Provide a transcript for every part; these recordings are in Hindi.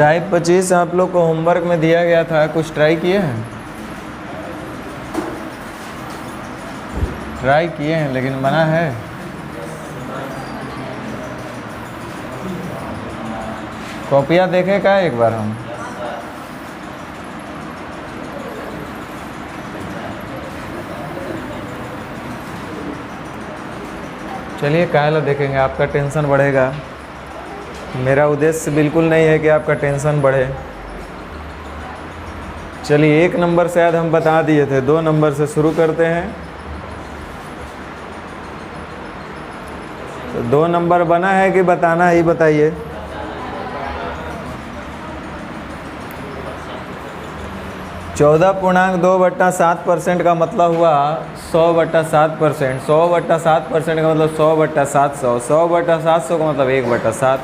टाइप 25 आप लोग को होमवर्क में दिया गया था, कुछ ट्राई किए हैं? ट्राई किए हैं लेकिन बना है। कॉपियाँ देखें क्या एक बार हम? चलिए काहे देखेंगे, आपका टेंशन बढ़ेगा। मेरा उद्देश्य बिल्कुल नहीं है कि आपका टेंशन बढ़े। चलिए 1 नंबर शायद हम बता दिए थे, 2 नंबर से शुरू करते हैं। तो 2 नंबर बना है कि बताना ही बताइए। चौदह पूर्णांक 2/7% का मतलब हुआ 100/7%। 100/7% का मतलब 100/700। 100/700 का मतलब 1/7।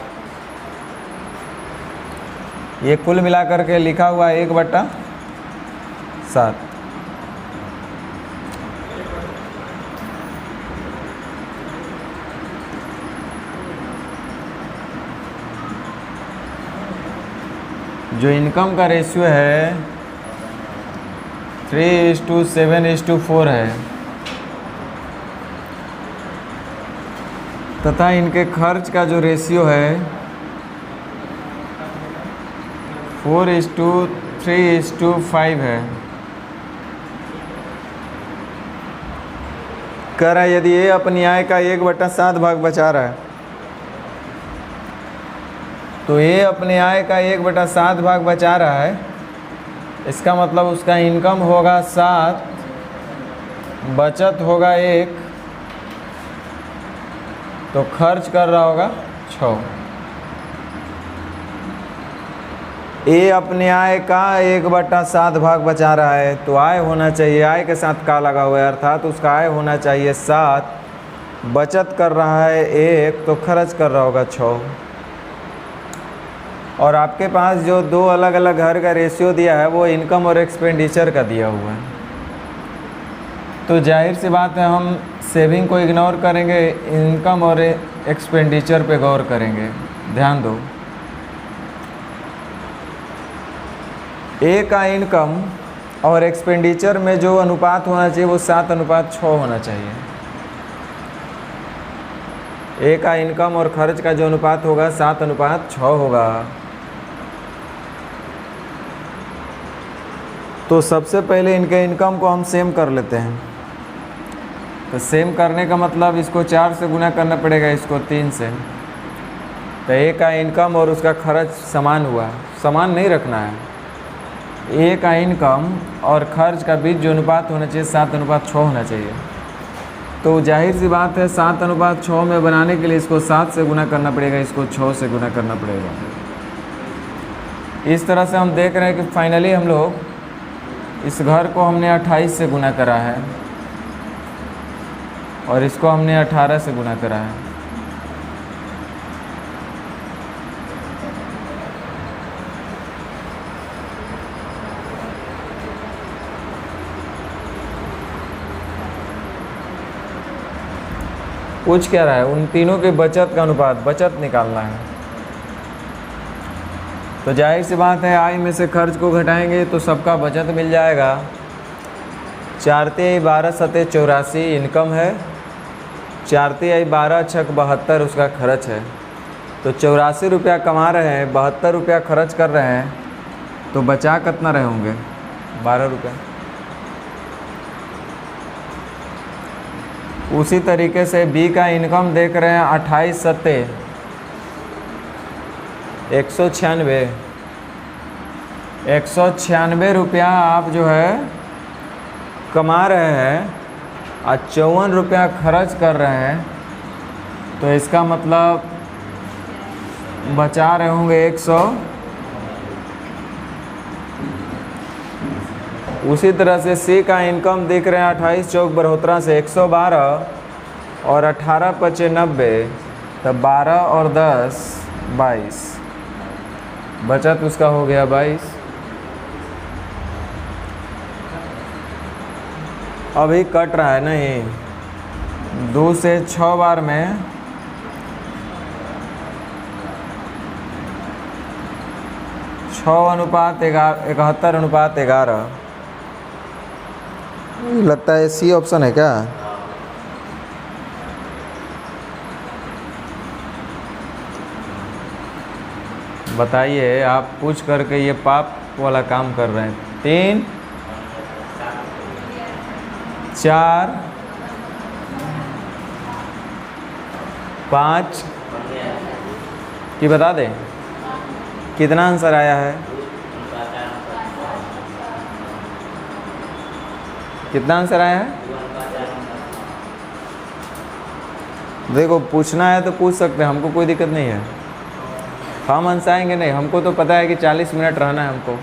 ये कुल मिलाकर के लिखा हुआ 1/7। जो इनकम का रेशियो है 3:7:4 है, तथा इनके खर्च का जो रेशियो है 4:3:5 है। कह रहा है यदि ये अपनी आय का 1/7 भाग बचा रहा है, तो ये अपने आय का 1/7 भाग बचा रहा है, इसका मतलब उसका इनकम होगा 7, बचत होगा 1, तो खर्च कर रहा होगा 6। ये अपने आय का 1/7 भाग बचा रहा है, तो आय होना चाहिए, आय के साथ का लगा हुआ है, अर्थात उसका आय होना चाहिए 7, बचत कर रहा है 1, तो खर्च कर रहा होगा 6। और आपके पास जो 2 अलग अलग घर का रेशियो दिया है वो इनकम और एक्सपेंडिचर का दिया हुआ है। तो जाहिर सी बात है हम सेविंग को इग्नोर करेंगे, इनकम और एक्सपेंडिचर पे गौर करेंगे। ध्यान दो, ए का इनकम और एक्सपेंडिचर में जो अनुपात होना चाहिए वो 7:6 होना चाहिए। ए का इनकम और खर्च का जो अनुपात होगा 7:6 होगा। तो सबसे पहले इनके इनकम को हम सेम कर लेते हैं। तो सेम करने का मतलब इसको 4 से गुना करना पड़ेगा, इसको 3 से। तो ए का इनकम और उसका खर्च समान हुआ, समान नहीं रखना है। ए का इनकम और खर्च का बीच जो अनुपात होना चाहिए 7:6 होना चाहिए। तो जाहिर सी बात है 7:6 में बनाने के लिए इसको 7 से गुना करना पड़ेगा, इसको 6 से गुना करना पड़ेगा। इस तरह से हम देख रहे हैं कि फाइनली हम लोग इस घर को हमने 28 से गुना करा है और इसको हमने 18 से गुना करा है। पूछ क्या रहा है? उन तीनों के बचत का अनुपात, बचत निकालना है। तो जाहिर सी बात है आय में से खर्च को घटाएंगे तो सबका बचत मिल जाएगा। 4×12=84 इनकम है, 4×12=72 उसका खर्च है। तो 84 रुपया कमा रहे हैं, 72 रुपया खर्च कर रहे हैं, तो बचा कितना रहे होंगे? 12 रुपया। उसी तरीके से बी का इनकम देख रहे हैं 28×7 196। 196 रुपया आप जो है कमा रहे हैं और 54 रुपया खर्च कर रहे हैं, तो इसका मतलब बचा रहे होंगे 100। उसी तरह से सी का इनकम देख रहे हैं 28 चौक बड़ोतरा से 112 और 18×5=90, तब 12 और 10 22, बचत उसका हो गया 22। अभी कट रहा है नहीं, 2 से 6 बार में 6:71:11। लगता है सी ऑप्शन है क्या? बताइए, आप पूछ करके ये पाप वाला काम कर रहे हैं। 3 4 5 कि बता दें कितना आंसर आया है? कितना आंसर आया है? देखो, पूछना है तो पूछ सकते हैं, हमको कोई दिक्कत नहीं है। हम हंसाएंगे नहीं, हमको तो पता है कि 40 मिनट रहना है हमको।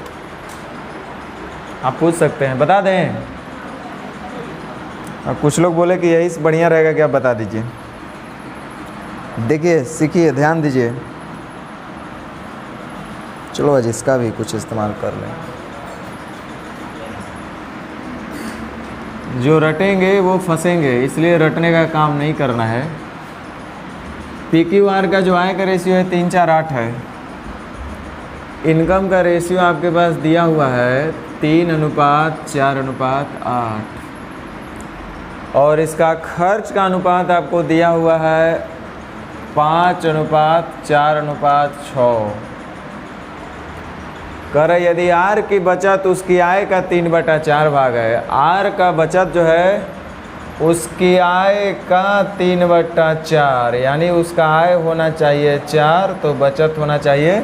आप पूछ सकते हैं, बता दें। अब कुछ लोग बोले कि यही बढ़िया रहेगा कि आप बता दीजिए। देखिए, सीखिए, ध्यान दीजिए। चलो आज इसका भी कुछ इस्तेमाल कर लें। जो रटेंगे वो फंसेंगे, इसलिए रटने का काम नहीं करना है। PQR का जो आय का रेशियो है 3 4 8 है। इनकम का रेशियो आपके पास दिया हुआ है 3:4:8 और इसका खर्च का अनुपात आपको दिया हुआ है 5:4:6। कर यदि R की बचत उसकी आय का 3/4 भाग है। R का बचत जो है उसकी आय का 3/4, यानी उसका आय होना चाहिए 4 तो बचत होना चाहिए।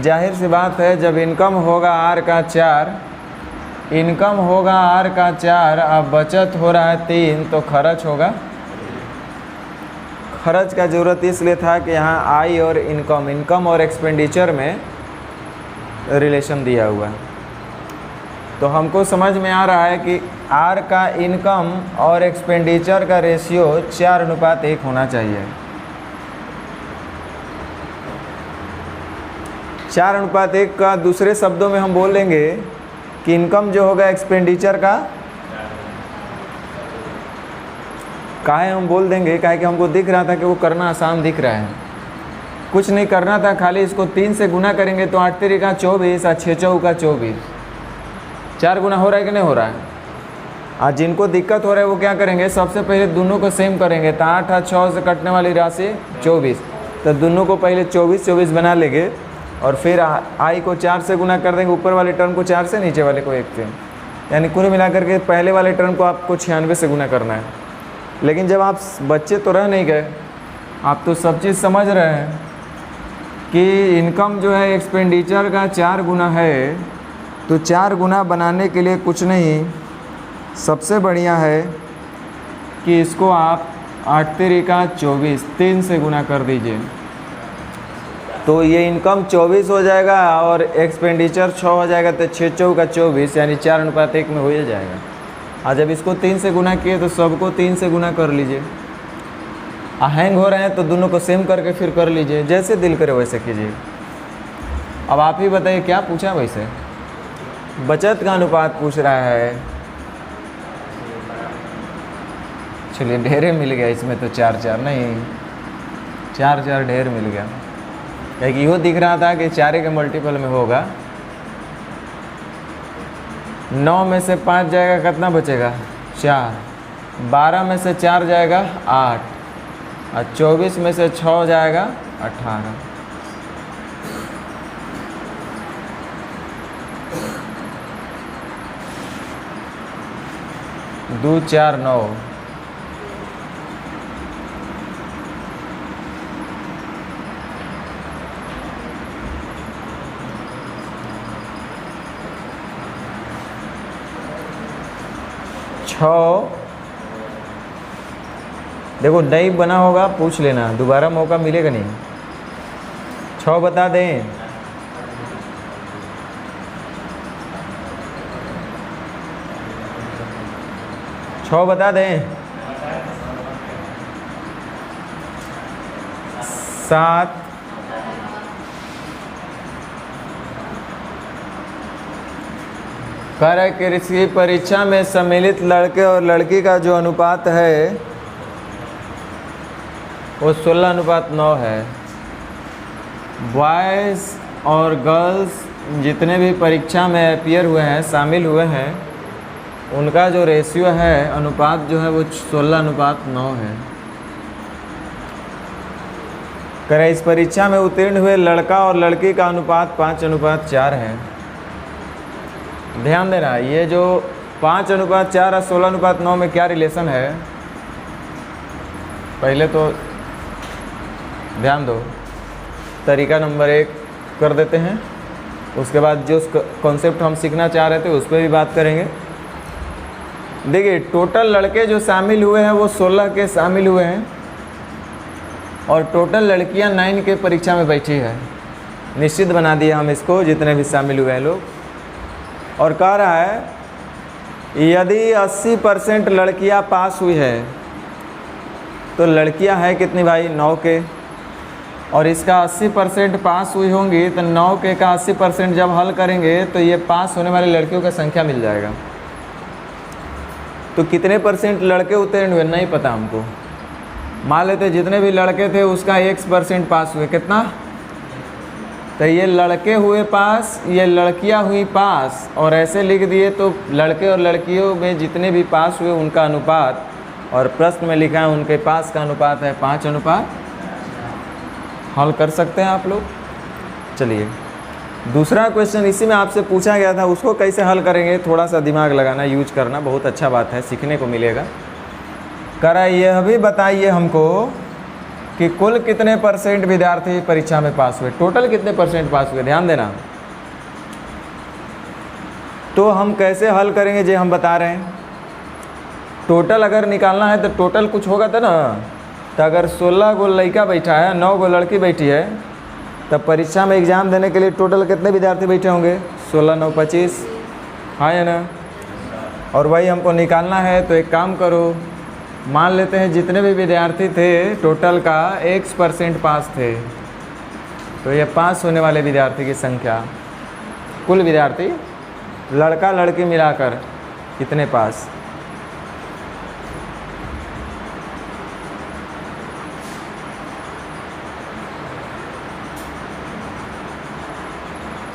जाहिर सी बात है, जब इनकम होगा R का 4, इनकम होगा R का 4, अब बचत हो रहा है 3 तो खर्च होगा। खर्च का ज़रूरत इसलिए था कि यहाँ आय और इनकम और एक्सपेंडिचर में रिलेशन दिया हुआ है। तो हमको समझ में आ रहा है कि R का इनकम और एक्सपेंडिचर का रेशियो 4:1 होना चाहिए। 4:1 का दूसरे शब्दों में हम बोल देंगे कि इनकम जो होगा एक्सपेंडिचर का काहे हम बोल देंगे, काहे कि हमको दिख रहा था कि वो करना आसान दिख रहा है। कुछ नहीं करना था, खाली इसको 3 से गुना करेंगे तो 8 3 का 24 और 6 4 का 24, 4 गुना हो रहा है कि नहीं हो रहा है? आज जिनको दिक्कत हो रहा है वो क्या करेंगे, सबसे पहले दोनों को सेम करेंगे। तो 8 और 6 से कटने वाली राशि 24, तो दोनों को पहले 24 बना लेंगे और फिर आई को 4 से गुना कर देंगे, ऊपर वाले टर्म को 4 से, नीचे वाले को 1 से। यानी कुल मिलाकर के पहले वाले टर्म को आपको 96 से गुना करना है। लेकिन जब आप बच्चे तो रह नहीं गए, आप तो सब चीज़ समझ रहे हैं कि इनकम जो है एक्सपेंडिचर का 4 गुना है। तो 4 गुना बनाने के लिए कुछ नहीं, सबसे बढ़िया है कि इसको आप 8 3 का 24 3 से गुना कर दीजिए, तो ये इनकम 24 हो जाएगा और एक्सपेंडिचर 6 हो जाएगा। तो 6 4 का 24 यानी 4:1 में हो जाएगा। और जब इसको 3 से गुना किए तो सबको 3 से गुना कर लीजिए। हैंग हो रहे हैं तो दोनों को सेम करके फिर कर लीजिए, जैसे दिल करे वैसे कीजिए। अब आप ही बताइए क्या पूछा वैसे? बचत का अनुपात पूछ रहा है। चलिए, ढेरे मिल गया इसमें तो 4 4 नहीं, 4 4 ढेर मिल गया। एक यो दिख रहा था कि 4 के मल्टीपल में होगा। 9 में से 5 जाएगा, कितना बचेगा? 4। 12 में से 4 जाएगा 8 और 24 में से 6 जाएगा 18। दो 4 9। देखो, नहीं बना होगा पूछ लेना, दोबारा मौका मिलेगा नहीं। 6 बता दें। छः बता दें। 7 कार्य कृषि परीक्षा में सम्मिलित लड़के और लड़की का जो अनुपात है वो 16:9 है। बॉयज़ और गर्ल्स जितने भी परीक्षा में अपीयर हुए हैं, शामिल हुए हैं, उनका जो रेशियो है, अनुपात जो है वो 16:9 है। कह रहे इस परीक्षा में उत्तीर्ण हुए लड़का और लड़की का अनुपात 5:4 है। ध्यान देना, ये जो 5:4 और 16:9 में क्या रिलेशन है, पहले तो ध्यान दो। तरीका नंबर 1 कर देते हैं, उसके बाद जो कॉन्सेप्ट हम सीखना चाह रहे थे उस पर भी बात करेंगे। देखिए, टोटल लड़के जो शामिल हुए हैं वो 16 के शामिल हुए हैं, और टोटल लड़कियां 9 के परीक्षा में बैठी है। निश्चित बना दिया हम इसको, जितने भी शामिल हुए हैं लोग। और कह रहा है यदि 80% लड़कियां पास हुई है तो लड़कियां हैं कितनी भाई, 9 के, और इसका 80% पास हुई होंगी, तो 9 के का 80% जब हल करेंगे तो ये पास होने वाली लड़कियों का संख्या मिल जाएगा। तो कितने % लड़के उत्तीर्ण हुए नहीं पता हमको। मान लेते जितने भी लड़के थे उसका X% पास हुए, कितना, तो ये लड़के हुए पास, ये लड़कियां हुई पास, और ऐसे लिख दिए तो लड़के और लड़कियों में जितने भी पास हुए उनका अनुपात, और प्रश्न में लिखा है उनके पास का अनुपात है 5:। हल कर सकते हैं आप लोग। चलिए, दूसरा क्वेश्चन इसी में आपसे पूछा गया था, उसको कैसे हल करेंगे, थोड़ा सा दिमाग लगाना, यूज करना, बहुत अच्छा बात है, सीखने को मिलेगा। करा यह भी बताइए हमको कि कुल कितने % विद्यार्थी परीक्षा में पास हुए, टोटल कितने % पास हुए, ध्यान देना। तो हम कैसे हल करेंगे जे हम बता रहे हैं। टोटल अगर निकालना है तो टोटल कुछ होगा तो ना, तो अगर 16 गो लड़का बैठा है, 9 गो लड़की बैठी है, तब परीक्षा में एग्ज़ाम देने के लिए टोटल कितने विद्यार्थी बैठे होंगे, 16 9 25, हाँ या ना। और वही हमको निकालना है, तो एक काम करो, मान लेते हैं जितने भी विद्यार्थी थे टोटल का X% पास थे, तो ये पास होने वाले विद्यार्थी की संख्या, कुल विद्यार्थी लड़का लड़की मिलाकर कितने पास।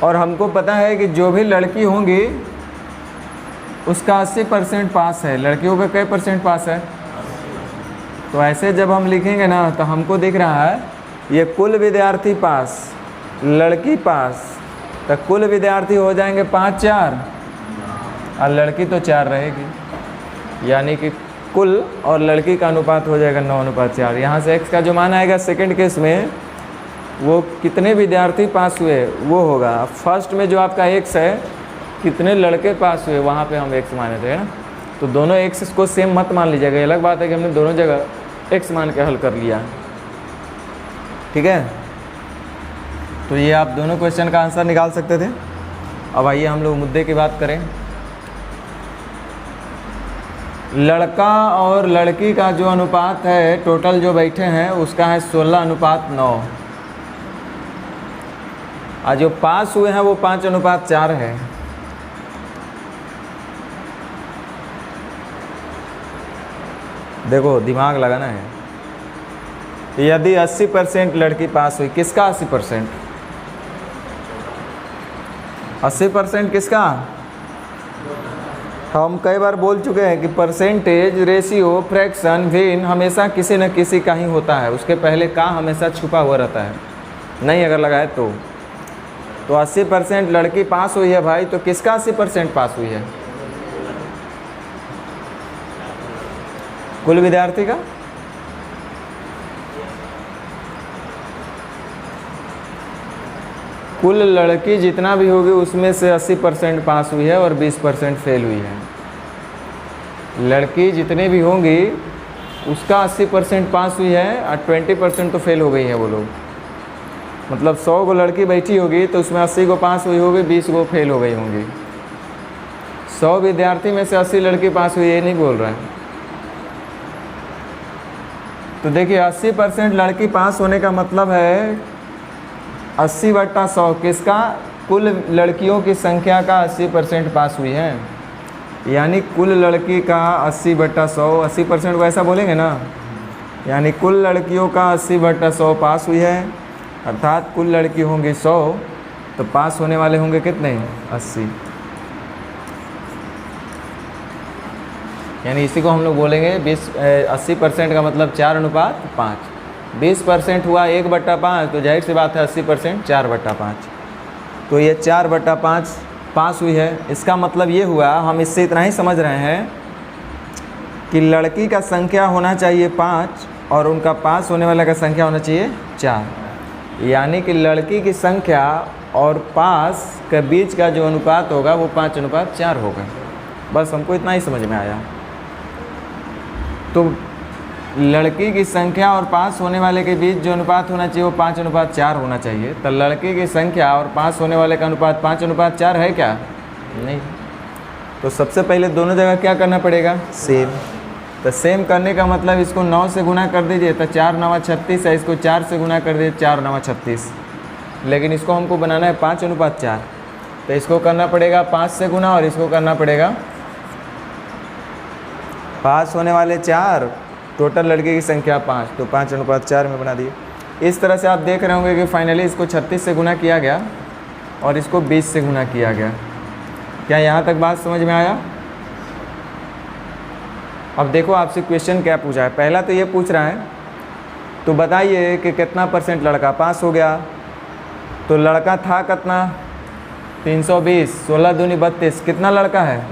और हमको पता है कि जो भी लड़की होंगी उसका 80% पास है, लड़कियों का कई % पास है। तो ऐसे जब हम लिखेंगे ना, तो हमको दिख रहा है ये कुल विद्यार्थी पास, लड़की पास, तो कुल विद्यार्थी हो जाएंगे 5 4, और लड़की तो 4 रहेगी, यानी कि कुल और लड़की का अनुपात हो जाएगा 9:4। यहाँ से x का जो मान आएगा सेकंड केस में, वो कितने विद्यार्थी पास हुए वो होगा। फर्स्ट में जो आपका x है, कितने लड़के पास हुए, वहाँ पे हम x माने थे, है ना। तो दोनों x को सेम मत मान लीजिएगा, अलग बात है कि हमने दोनों जगह x मान के हल कर लिया, ठीक है। तो ये आप दोनों क्वेश्चन का आंसर निकाल सकते थे। अब आइए हम लोग मुद्दे की बात करें। लड़का और लड़की का जो अनुपात है टोटल जो बैठे हैं उसका है 16:9, और जो पास हुए हैं वो 5:4 है। देखो, दिमाग लगाना है। यदि 80% लड़की पास हुई, किसका 80%? 80% किसका? हम कई बार बोल चुके हैं कि परसेंटेज, रेशियो, फ्रैक्शन, भिन्न हमेशा किसी न किसी का ही होता है, उसके पहले का हमेशा छुपा हुआ रहता है, नहीं अगर लगाए तो 80% लड़की पास हुई है भाई, तो किसका 80% पास हुई है? कुल विद्यार्थी का। कुल लड़की जितना भी होगी उसमें से 80% पास हुई है और 20% फेल हुई है। लड़की जितने भी होंगी उसका 80% पास हुई है और 20% तो फेल हो गई है वो लोग। मतलब 100 गो लड़की बैठी होगी तो उसमें 80 गो पास हुई होगी, 20 गो फेल हो गई होंगी। 100 विद्यार्थी में से 80 लड़की पास हुई, ये नहीं बोल रहे हैं। तो देखिए 80% लड़की पास होने का मतलब है 80/100 किसका? कुल लड़कियों की संख्या का 80% पास हुई है, यानी कुल लड़की का 80/100, 80% वैसा बोलेंगे ना, यानी कुल लड़कियों का 80/100 पास हुई है, अर्थात कुल लड़की होंगी 100 तो पास होने वाले होंगे कितने 80, यानी इसी को हम लोग बोलेंगे 80% का मतलब 4:5। 20% हुआ 1/5, तो जाहिर सी बात है 80% 4/5। तो ये 4/5 पास हुई है। इसका मतलब ये हुआ, हम इससे इतना ही समझ रहे हैं कि लड़की का संख्या होना चाहिए 5 और उनका पास होने वाले का संख्या होना चाहिए 4, यानी कि लड़की की संख्या और पास के बीच का जो अनुपात होगा वो 5:4 होगा। बस हमको इतना ही समझ में आया। तो लड़की की संख्या और पास होने वाले के बीच जो अनुपात होना चाहिए वो 5:4 होना चाहिए। तो लड़की की संख्या और पास होने वाले का अनुपात 5:4 है क्या? नहीं। तो सबसे पहले दोनों जगह क्या करना पड़ेगा? सेम। तो सेम करने का मतलब इसको 9 से गुना कर दीजिए, तो 4×9 = 36 है। इसको 4 से गुना कर दीजिए, 4×9 = 36। लेकिन इसको हमको बनाना है 5:4, तो इसको करना पड़ेगा 5 से गुना और इसको करना पड़ेगा, पास होने वाले 4, टोटल लड़के की संख्या 5, तो 5:4 में बना दिए। इस तरह से आप देख रहे होंगे कि फाइनली इसको 36 से गुना किया गया और इसको 20 से गुना किया गया। क्या यहाँ तक बात समझ में आया? अब देखो आपसे क्वेश्चन क्या पूछा है। पहला तो ये पूछ रहा है, तो बताइए कि कितना % लड़का पास हो गया। तो लड़का था कितना? 320, 16 दूनी 32, कितना लड़का है?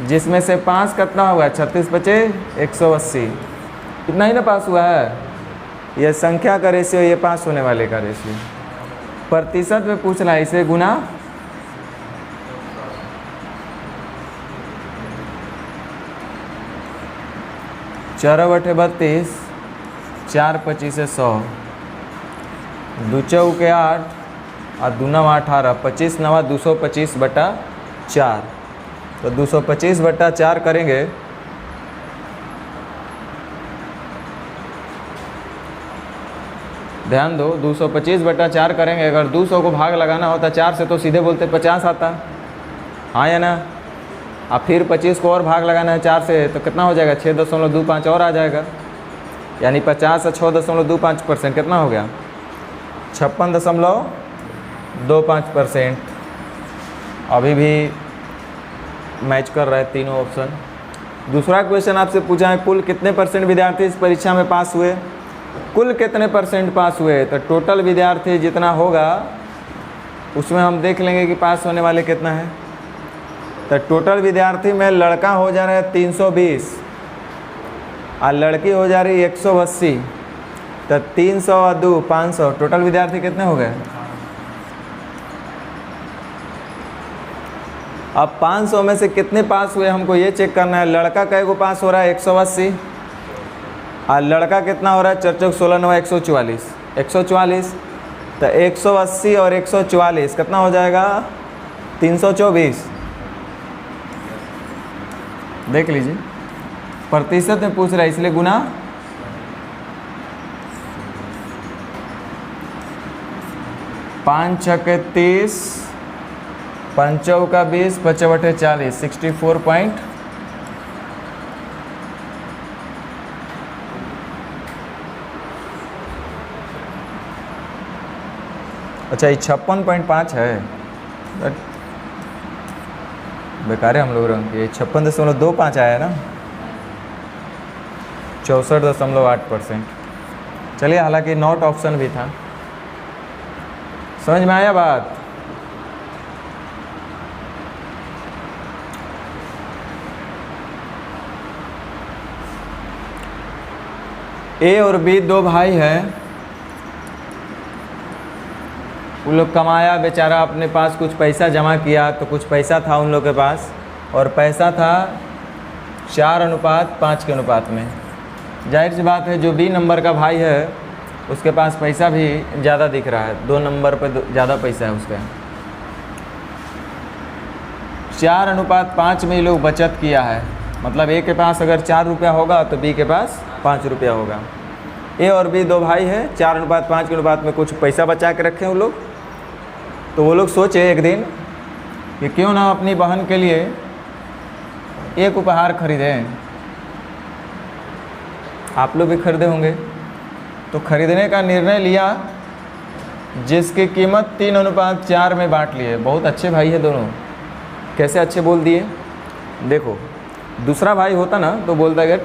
जिसमें से पास कितना होगा? 36 बचे 180, इतना ही ना पास हुआ है। ये संख्या का रेशियो, ये पास होने वाले का रेशियो। प्रतिशत में पूछ रहा है, इसे गुना 4/32, 4 25 100, 2 चौके 8 और 2 9 18, 25 9 225/4। तो 225/4 करेंगे ध्यान दो, 225/4 करेंगे। अगर 200 को भाग लगाना होता 4 से तो सीधे बोलते 50 आता, हाँ या ना? अब फिर 25 को और भाग लगाना है 4 से, तो कितना हो जाएगा? 6.25 और आ जाएगा, यानी 50 और 6.25% कितना हो गया? 56.25%। अभी भी मैच कर रहा है तीनों ऑप्शन। दूसरा क्वेश्चन आपसे पूछा है, कुल कितने % विद्यार्थी इस परीक्षा में पास हुए? कुल कितने % पास हुए? तो टोटल विद्यार्थी जितना होगा उसमें हम देख लेंगे कि पास होने वाले कितना है। तो टोटल विद्यार्थी में लड़का हो जा रहा है 320 और लड़की हो जा रही है 180, तो 300 और 2 500, टोटल विद्यार्थी कितने हो गए? अब 500 में से कितने पास हुए हमको ये चेक करना है। लड़का कै को पास हो रहा है? 180, और लड़का कितना हो रहा है? 4 × 16 9 144, 144। तो 180 और 144 कितना हो जाएगा? 324। देख लीजिए, प्रतिशत में पूछ रहा है इसलिए गुना 5 × 6 = 30, 5 × 4 = 20, 5/40, 64 अच्छा ये 56.5 है, बेकार है हम लोग रंग। ये 56.25 आया ना, 64.8%। चलिए, हालांकि नॉट ऑप्शन भी था। समझ में आया बात? ए और बी दो भाई हैं, उन लोग कमाया, बेचारा अपने पास कुछ पैसा जमा किया, तो कुछ पैसा था उन लोग के पास, और पैसा था 4:5 के अनुपात में। जाहिर सी बात है जो बी नंबर का भाई है उसके पास पैसा भी ज़्यादा दिख रहा है, 2 नंबर पे ज़्यादा पैसा है उसका। 4:5 में ये लोग बचत किया है, मतलब ए के पास अगर 4 रुपया होगा तो बी के पास 5 रुपया होगा। ए और बी दो भाई है, 4:5 के अनुपात में कुछ पैसा बचा के रखे हैं वो लोग। तो वो लोग सोचे एक दिन कि क्यों ना अपनी बहन के लिए एक उपहार खरीदें। आप लोग भी खरीदे होंगे। तो खरीदने का निर्णय लिया जिसकी कीमत 3:4 में बांट ली है। बहुत अच्छे भाई है दोनों। कैसे अच्छे बोल दिए? देखो, दूसरा भाई होता ना तो बोलता कि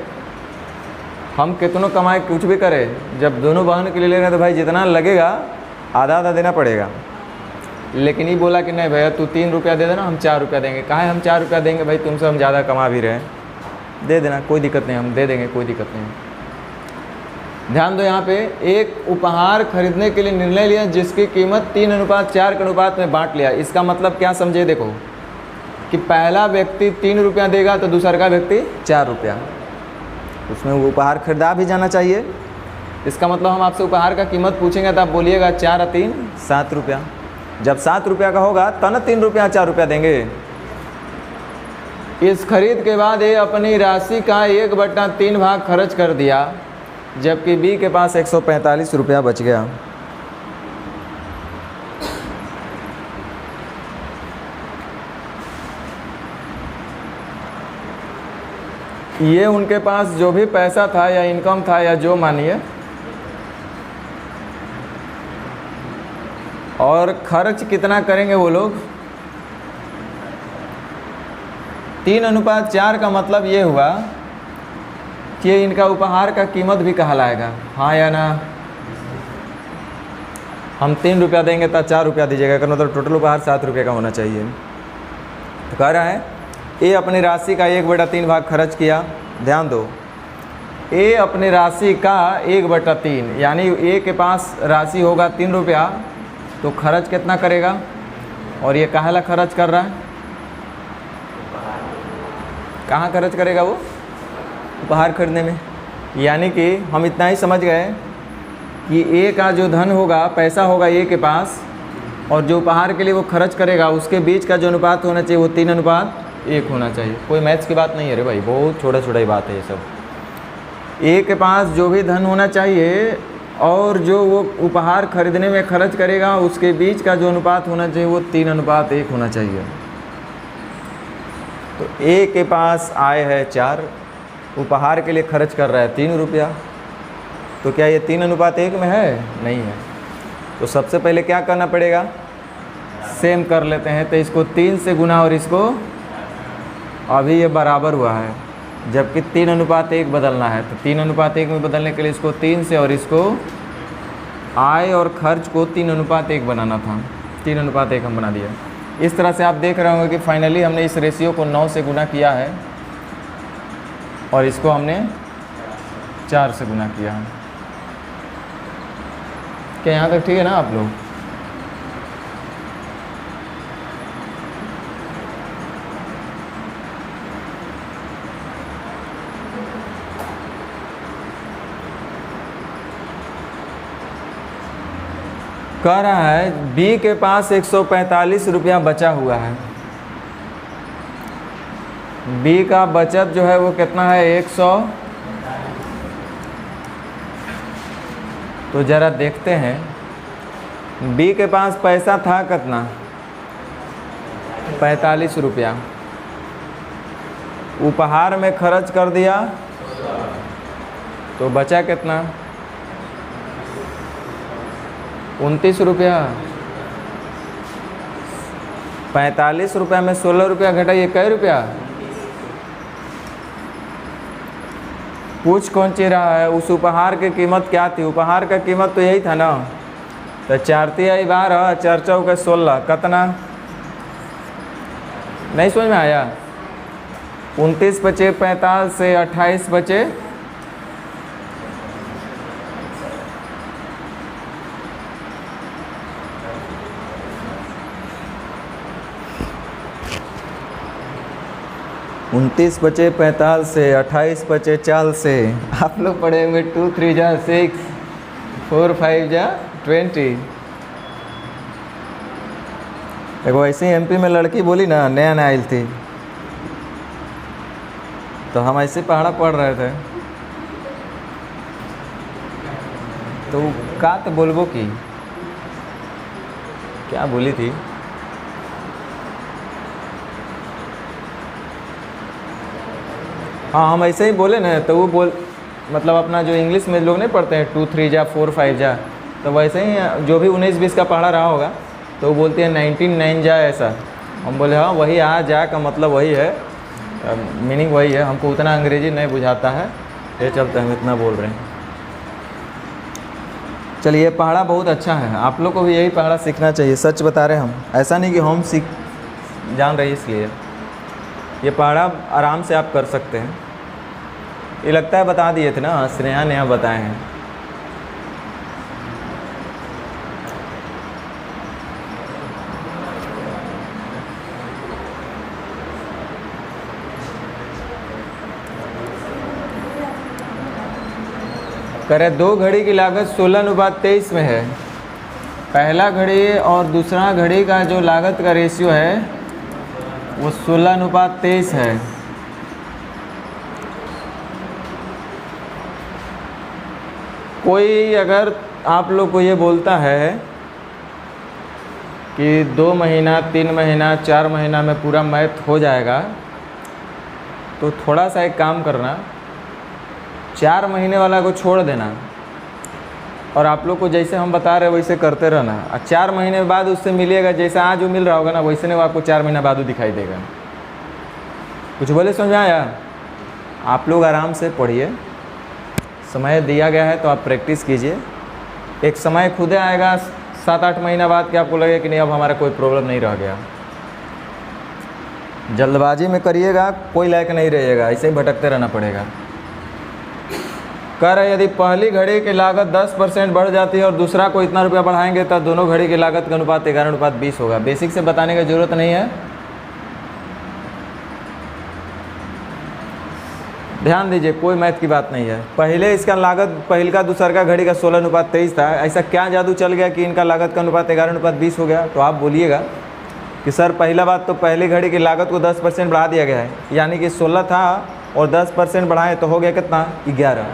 हम कितनों कमाए कुछ भी करें, जब दोनों बहन के लिए ले रहे हैं तो भाई जितना लगेगा आधा आधा देना पड़ेगा। लेकिन ये बोला कि नहीं भैया तू 3 रुपया दे देना, हम 4 रुपया देंगे। कहा है हम 4 रुपया देंगे भाई, तुमसे हम ज़्यादा कमा भी रहे हैं, दे देना, कोई दिक्कत नहीं, हम दे देंगे, कोई दिक्कत नहीं। ध्यान दो, यहाँ पे एक उपहार खरीदने के लिए निर्णय लिया जिसकी कीमत 3:4 के अनुपात में बांट लिया। इसका मतलब क्या समझे? देखो कि पहला व्यक्ति 3 रुपया देगा तो दूसरा का व्यक्ति 4 रुपया, उसमें वो उपहार खरीदा भी जाना चाहिए। इसका मतलब हम आपसे उपहार का कीमत पूछेंगे तो आप बोलिएगा 4 और 3 7 रुपया। जब 7 रुपया का होगा तब ना 3 रुपया 4 रुपया देंगे। इस खरीद के बाद ये अपनी राशि का 1/3 भाग खर्च कर दिया, जबकि बी के पास 145 रुपया बच गया। ये उनके पास जो भी पैसा था या इनकम था या जो मानिए, और खर्च कितना करेंगे वो लोग? 3:4 का मतलब ये हुआ कि इनका उपहार का कीमत भी कहलाएगा, हाँ या ना? हम 3 रुपया देंगे तो 4 रुपया दीजिएगा, का मतलब टोटल उपहार 7 रुपये का होना चाहिए। तो कह रहा है ए अपनी राशि का 1/3 भाग खर्च किया। ध्यान दो, ए अपनी राशि का 1/3, यानी ए के पास राशि होगा 3 रुपया, तो खर्च कितना करेगा? और ये कहाँ खर्च कर रहा है? कहाँ खर्च करेगा वो? उपहार खरीदने में। यानी कि हम इतना ही समझ गए कि ए का जो धन होगा, पैसा होगा ए के पास, और जो उपहार के लिए वो खर्च करेगा उसके बीच का जो अनुपात होना चाहिए वो 3:1 होना चाहिए। कोई मैथ्स की बात नहीं है रे भाई, बहुत छोटा छोटा ही बात है ये सब। ए के पास जो भी धन होना चाहिए और जो वो उपहार खरीदने में खर्च करेगा उसके बीच का जो अनुपात होना चाहिए वो 3:1 होना चाहिए। तो ए के पास आय है 4, उपहार के लिए खर्च कर रहा है 3 रुपया, तो क्या ये 3:1 में है? नहीं है। तो सबसे पहले क्या करना पड़ेगा? सेम कर लेते हैं। तो इसको 3 से गुना और इसको, अभी ये बराबर हुआ है, जबकि 3:1 बदलना है। तो 3:1 में बदलने के लिए इसको 3 से और इसको आय और खर्च को 3:1 बनाना था। 3:1 हम बना दिया। इस तरह से आप देख रहे होंगे कि फाइनली हमने इस रेशियो को 9 से गुना किया है और इसको हमने 4 से गुना किया है। क्या यहाँ तक ठीक है ना आप लोग? कह रहा है बी के पास 145 रुपया बचा हुआ है। बी का बचत जो है वो कितना है? 100। तो ज़रा देखते हैं, बी के पास पैसा था कितना? 45 रुपया। उपहार में खर्च कर दिया तो बचा कितना? 29 रुपया। 45 रुपया में 16 रुपया घटाइए, कै रुपया? पूछ कौन ची रहा है? उस उपहार की कीमत क्या थी? उपहार का कीमत तो यही था ना। तो 4 तिहाई 12, 4 चौके 16, कितना? नहीं समझ में आया? 29 बचे 45 से 28 बचे 29 बचे 45 से, 28 बचे 4 से। आप लोग पढ़े होंगे 2 3 जा 6, 4 5 जा 20। देखो ऐसे ही एमपी में लड़की बोली ना, नया नया आई थी, तो हम ऐसे पहाड़ा पढ़ रहे थे, तो का तो बोलबो की क्या बोली थी? हाँ हम ऐसे ही बोले ना, तो वो बोल मतलब अपना जो इंग्लिश में लोग नहीं पढ़ते हैं 2 3 जा 4 5 जा, तो वैसे ही जो भी 19-20 का पढ़ा रहा होगा तो वो बोलती है 19 जाए ऐसा। हम बोले हाँ वही आ जा का मतलब वही है, मीनिंग वही है। हमको उतना अंग्रेजी नहीं बुझाता है, ये चलते हम इतना बोल रहे हैं। चलिए ये पहाड़ा बहुत अच्छा है, आप लोग को भी यही पहाड़ा सीखना चाहिए। सच बता रहे हम, ऐसा नहीं कि हम जान रहे इसलिए। ये पहाड़ा आराम से आप कर सकते हैं। ये लगता है बता दिए थे ना, स्नेहा ने यहाँ बताए हैं। करे 2 घड़ी की लागत 16:23 में है। पहला घड़ी और दूसरा घड़ी का जो लागत का रेशियो है वो 16:23 है। कोई अगर आप लोग को ये बोलता है कि 2 महीना 3 महीना 4 महीना में पूरा मैथ हो जाएगा, तो थोड़ा सा एक काम करना, 4 महीने वाला को छोड़ देना और आप लोग को जैसे हम बता रहे हैं वैसे करते रहना। और 4 महीने बाद उससे मिलेगा, जैसा आज वो मिल रहा होगा ना वैसे नहीं वो आपको 4 महीना बाद दिखाई देगा। कुछ बोले समझ आया? आप लोग आराम से पढ़िए, समय दिया गया है तो आप प्रैक्टिस कीजिए। एक समय खुद आएगा 7-8 महीना बाद कि आपको लगेगा कि नहीं अब हमारा कोई प्रॉब्लम नहीं रह गया। जल्दबाजी में करिएगा कोई लायक नहीं रहिएगा, ऐसे ही भटकते रहना पड़ेगा। कह रहे यदि पहली घड़ी की लागत 10% बढ़ जाती है और दूसरा को इतना रुपया बढ़ाएंगे तो दोनों घड़ी की लागत का अनुपात 11:20 होगा। बेसिक से बताने की ज़रूरत नहीं है, ध्यान दीजिए, कोई मैथ की बात नहीं है। पहले इसका लागत पहल का दूसर का घड़ी का 16:23 था। ऐसा क्या जादू चल गया कि इनका लागत का अनुपात 11:20 हो गया? तो आप बोलिएगा कि सर पहला बात तो पहली घड़ी की लागत को 10% बढ़ा दिया गया है, यानी कि 16 था और 10% बढ़ाएं तो हो गया कितना? 11।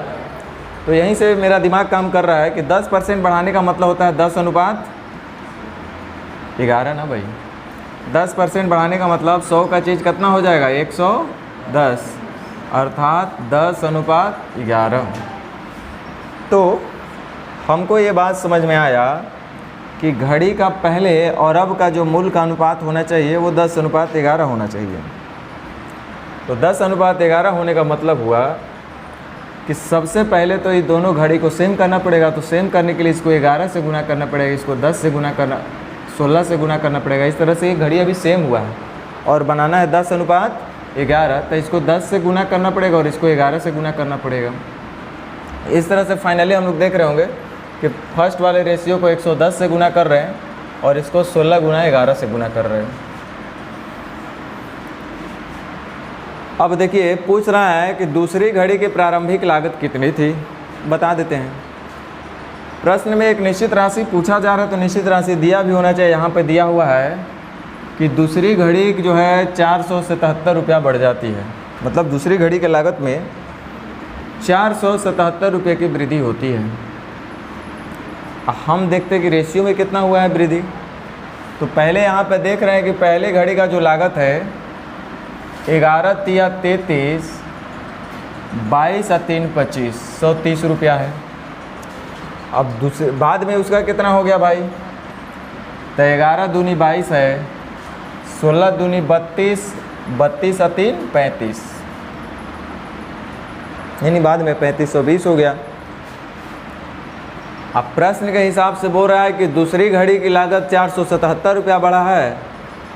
तो यहीं से मेरा दिमाग काम कर रहा है कि 10% बढ़ाने का मतलब होता है 10:11 ना भाई। 10% बढ़ाने का मतलब 100 का चीज़ कितना हो जाएगा? 110, अर्थात 10:11। तो हमको ये बात समझ में आया कि घड़ी का पहले और अब का जो मूल का अनुपात होना चाहिए वो 10:11 होना चाहिए। तो 10:11 होने का मतलब हुआ कि सबसे पहले तो ये दोनों घड़ी को सेम करना पड़ेगा। तो सेम करने के लिए इसको 11 से गुना करना पड़ेगा, इसको 10 से गुना करना, 16 से गुना करना पड़ेगा। इस तरह से ये घड़ी अभी सेम हुआ है और बनाना है 10:11, तो इसको 10 से गुना करना पड़ेगा और इसको 11 से गुना करना पड़ेगा। इस तरह से फाइनली हम लोग देख रहे होंगे कि फर्स्ट वाले रेशियो को 110 से गुना कर रहे हैं और इसको 16 गुना 11 से गुना कर रहे हैं। अब देखिए पूछ रहा है कि दूसरी घड़ी की प्रारंभिक लागत कितनी थी, बता देते हैं। प्रश्न में एक निश्चित राशि पूछा जा रहा है तो निश्चित राशि दिया भी होना चाहिए। यहाँ पे दिया हुआ है कि दूसरी घड़ी जो है 477 रुपया बढ़ जाती है, मतलब दूसरी घड़ी की लागत में 477 रुपये की वृद्धि होती है। हम देखते हैं कि रेशियो में कितना हुआ है वृद्धि। तो पहले यहाँ पे देख रहे हैं कि पहले घड़ी का जो लागत है 11 तिया 33, 22 और 3 25, 130 रुपया है। अब दूसरे बाद में उसका कितना हो गया भाई? तो 11 दूनी 22 है, 16 दूनी 32, 32 और 3 35, यानी बाद में 3520 हो गया। अब प्रश्न के हिसाब से बोल रहा है कि दूसरी घड़ी की लागत 477 रुपया बढ़ा है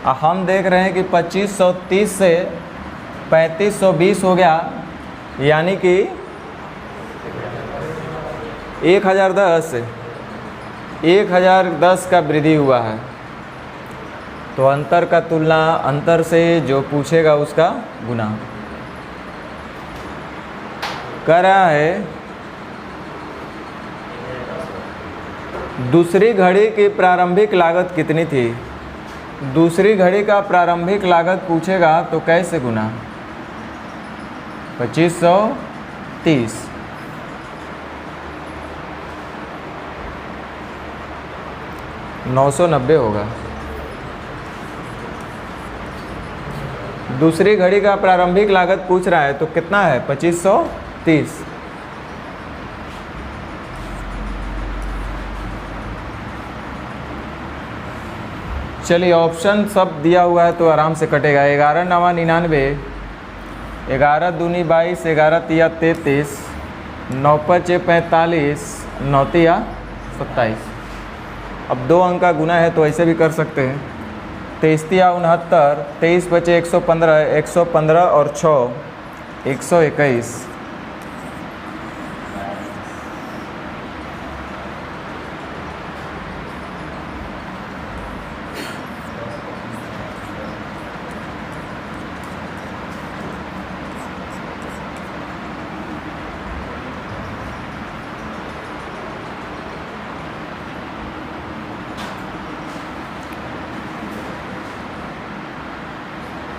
और हम देख रहे हैं कि 2530 से 3520 हो गया, यानी कि 1010 का वृद्धि हुआ है। तो अंतर का तुलना अंतर से जो पूछेगा उसका गुना। कह रहा है दूसरी घड़ी की प्रारंभिक लागत कितनी थी। दूसरी घड़ी का प्रारंभिक लागत पूछेगा तो कैसे गुना? 2530, $990 होगा। दूसरी घड़ी का प्रारंभिक लागत पूछ रहा है तो कितना है? 2530। चलिए ऑप्शन सब दिया हुआ है तो आराम से कटेगा। 11 9 99, 11 दूनी 22, 11 तिया 33, 9 5 45, 9 तिया 27। अब 2 अंक का गुना है तो ऐसे भी कर सकते हैं। 23 तिया 69, 23 बचे 115, 115 और 6 121।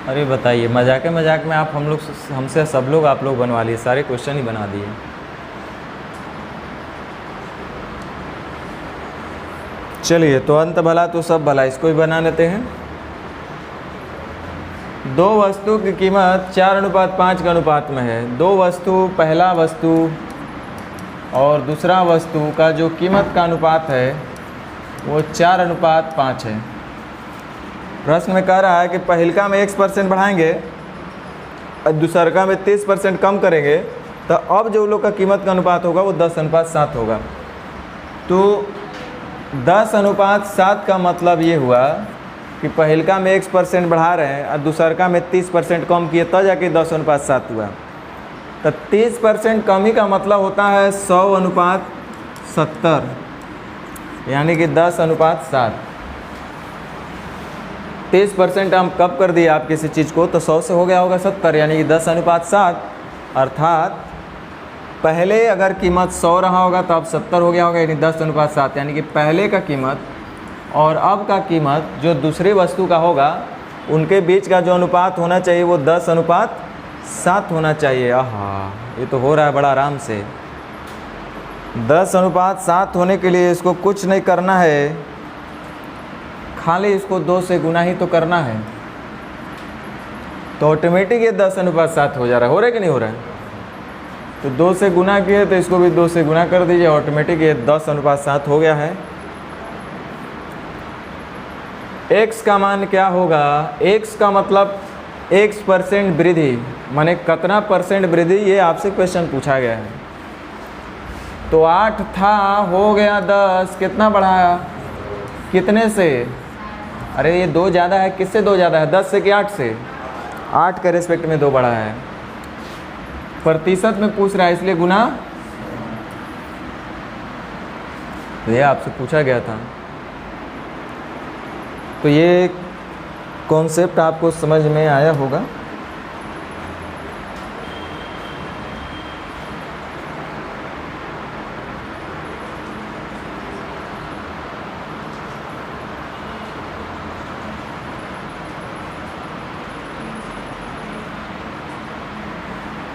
अरे बताइए, मजाक में आप हमसे सब लोग आप लोग बनवा लिए, सारे क्वेश्चन ही बना दिए। चलिए तो अंत भला तो सब भला, इसको भी बना लेते हैं। 2 वस्तु की कीमत 4:5 के अनुपात में है। 2 वस्तु, पहला वस्तु और दूसरा वस्तु का जो कीमत का अनुपात है वो 4:5 है। प्रश्न में कह रहा है कि पहिलका में X% बढ़ाएंगे और दूसरका में 30% कम करेंगे तो अब जो लोग का कीमत का अनुपात होगा वो 10:7 होगा। तो 10:7 का मतलब ये हुआ कि पहिलका में X% बढ़ा रहे हैं और दूसरका में 30% कम किए तब जाके 10:7 हुआ। तो 30% कमी का मतलब होता है 100:70, यानी कि 10:7। 30% हम कब कर दिए आप किसी चीज़ को तो 100 से हो गया होगा 70, यानी कि 10:7। अर्थात पहले अगर कीमत 100 रहा होगा तो अब 70 हो गया होगा, यानी 10:7। यानी कि पहले का कीमत और अब का कीमत जो दूसरी वस्तु का होगा उनके बीच का जो अनुपात होना चाहिए वो 10:7 होना चाहिए। आहा, ये तो हो रहा है बड़ा आराम से। 10:7 होने के लिए इसको कुछ नहीं करना है, खाली इसको 2 से गुना ही तो करना है, तो ऑटोमेटिक ये 10:7 हो जा रहा है। हो रहा है कि नहीं हो रहा है? तो 2 से गुना किए तो इसको भी 2 से गुना कर दीजिए, ऑटोमेटिक ये 10:7 हो गया है। x का मान क्या होगा? x का मतलब X% वृद्धि, माने कितना परसेंट वृद्धि, ये आपसे क्वेश्चन पूछा गया है। तो 8 था, हो गया 10, कितना बढ़ाया, कितने से? अरे ये 2 ज़्यादा है, किससे 2 ज़्यादा है? 10 से कि 8 से? 8 के रेस्पेक्ट में 2 बढ़ा है। प्रतिशत में पूछ रहा है इसलिए गुना, ये आपसे पूछा गया था। तो ये कॉन्सेप्ट आपको समझ में आया होगा।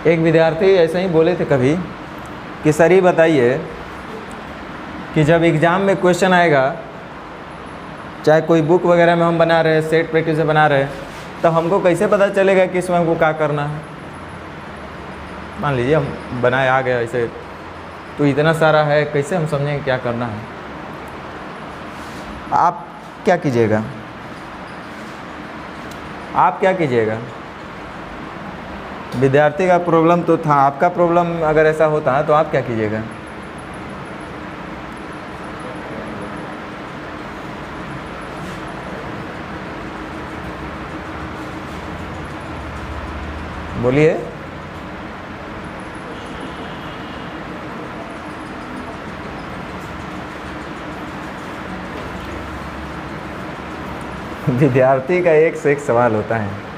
एक विद्यार्थी ऐसे ही बोले थे कभी कि सर ये बताइए कि जब एग्ज़ाम में क्वेश्चन आएगा, चाहे कोई बुक वगैरह में हम बना रहे हैं, सेट प्रैक्टिस से बना रहे हैं, तो हमको कैसे पता चलेगा कि इसमें हमको क्या करना है? मान लीजिए हम बनाए आ गया ऐसे, तो इतना सारा है, कैसे हम समझेंगे क्या करना है? आप क्या कीजिएगा? आप क्या कीजिएगा? विद्यार्थी का प्रॉब्लम तो था, आपका प्रॉब्लम अगर ऐसा होता है तो आप क्या कीजिएगा? बोलिए। विद्यार्थी का एक से एक सवाल होता है।